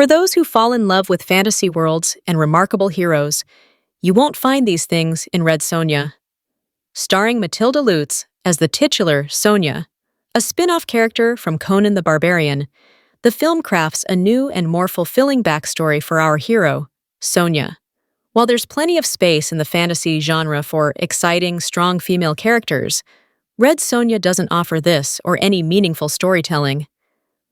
For those who fall in love with fantasy worlds and remarkable heroes, you won't find these things in Red Sonja. Starring Matilda Lutz as the titular Sonja, a spin-off character from Conan the Barbarian, the film crafts a new and more fulfilling backstory for our hero, Sonja. While there's plenty of space in the fantasy genre for exciting, strong female characters, Red Sonja doesn't offer this or any meaningful storytelling.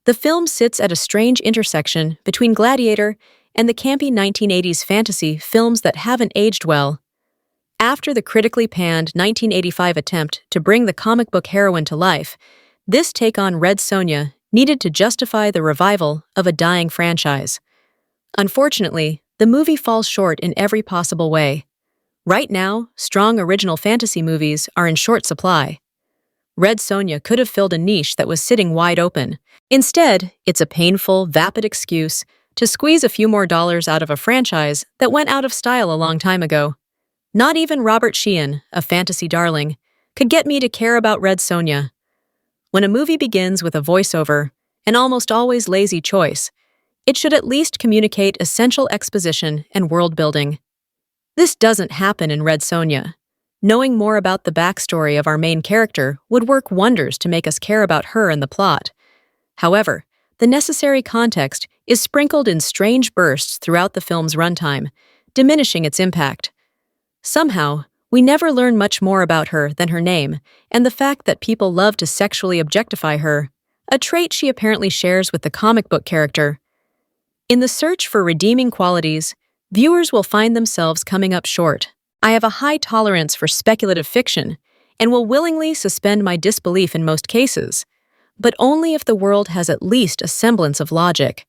The film sits at a strange intersection between Gladiator and the campy 1980s fantasy films that haven't aged well. After the critically panned 1985 attempt to bring the comic book heroine to life, this take on Red Sonja needed to justify the revival of a dying franchise. Unfortunately, the movie falls short in every possible way. Right now, strong original fantasy movies are in short supply. Red Sonja could have filled a niche that was sitting wide open. Instead, it's a painful, vapid excuse to squeeze a few more dollars out of a franchise that went out of style a long time ago. Not even Robert Sheehan, a fantasy darling, could get me to care about Red Sonja. When a movie begins with a voiceover, an almost always lazy choice, it should at least communicate essential exposition and world building. This doesn't happen in Red Sonja. Knowing more about the backstory of our main character would work wonders to make us care about her and the plot. However, the necessary context is sprinkled in strange bursts throughout the film's runtime, diminishing its impact. Somehow, we never learn much more about her than her name and the fact that people love to sexually objectify her, a trait she apparently shares with the comic book character. In the search for redeeming qualities, viewers will find themselves coming up short. I have a high tolerance for speculative fiction and will willingly suspend my disbelief in most cases, but only if the world has at least a semblance of logic.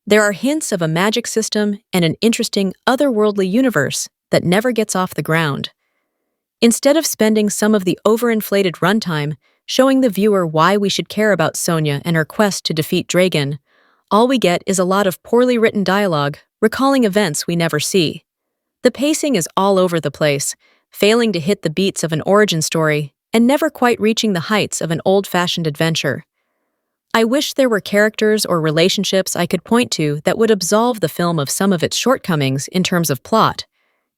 There are hints of a magic system and an interesting otherworldly universe that never gets off the ground. Instead of spending some of the overinflated runtime showing the viewer why we should care about Sonja and her quest to defeat Dragon, all we get is a lot of poorly written dialogue recalling events we never see. The pacing is all over the place, failing to hit the beats of an origin story and never quite reaching the heights of an old-fashioned adventure. I wish there were characters or relationships I could point to that would absolve the film of some of its shortcomings in terms of plot,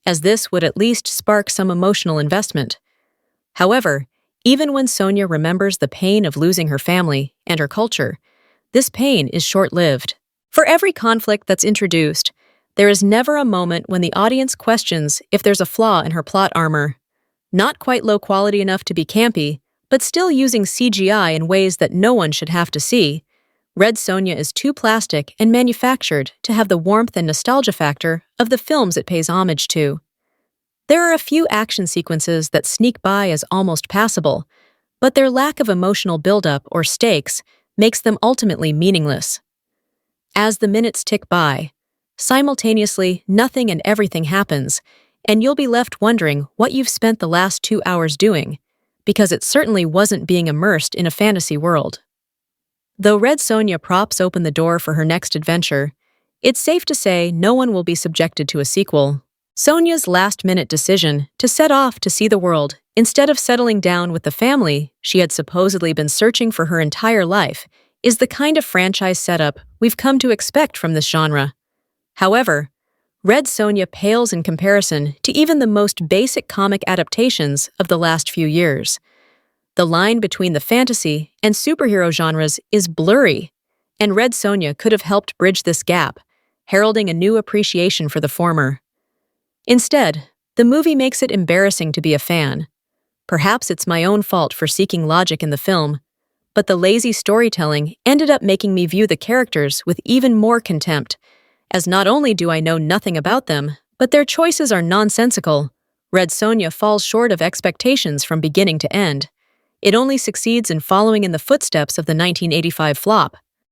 as this would at least spark some emotional investment. However, even when Sonja remembers the pain of losing her family and her culture, this pain is short-lived. For every conflict that's introduced, there is never a moment when the audience questions if there's a flaw in her plot armor. Not quite low quality enough to be campy, but still using CGI in ways that no one should have to see, Red Sonja is too plastic and manufactured to have the warmth and nostalgia factor of the films it pays homage to. There are a few action sequences that sneak by as almost passable, but their lack of emotional buildup or stakes makes them ultimately meaningless. As the minutes tick by, simultaneously, nothing and everything happens, and you'll be left wondering what you've spent the last 2 hours doing, because it certainly wasn't being immersed in a fantasy world. Though Red Sonja props open the door for her next adventure, it's safe to say no one will be subjected to a sequel. Sonja's last-minute decision to set off to see the world instead of settling down with the family she had supposedly been searching for her entire life is the kind of franchise setup we've come to expect from this genre. However, Red Sonja pales in comparison to even the most basic comic adaptations of the last few years. The line between the fantasy and superhero genres is blurry, and Red Sonja could have helped bridge this gap, heralding a new appreciation for the former. Instead, the movie makes it embarrassing to be a fan. Perhaps it's my own fault for seeking logic in the film, but the lazy storytelling ended up making me view the characters with even more contempt, as not only do I know nothing about them, but their choices are nonsensical. Red Sonja falls short of expectations from beginning to end. It only succeeds in following in the footsteps of the 1985 flop.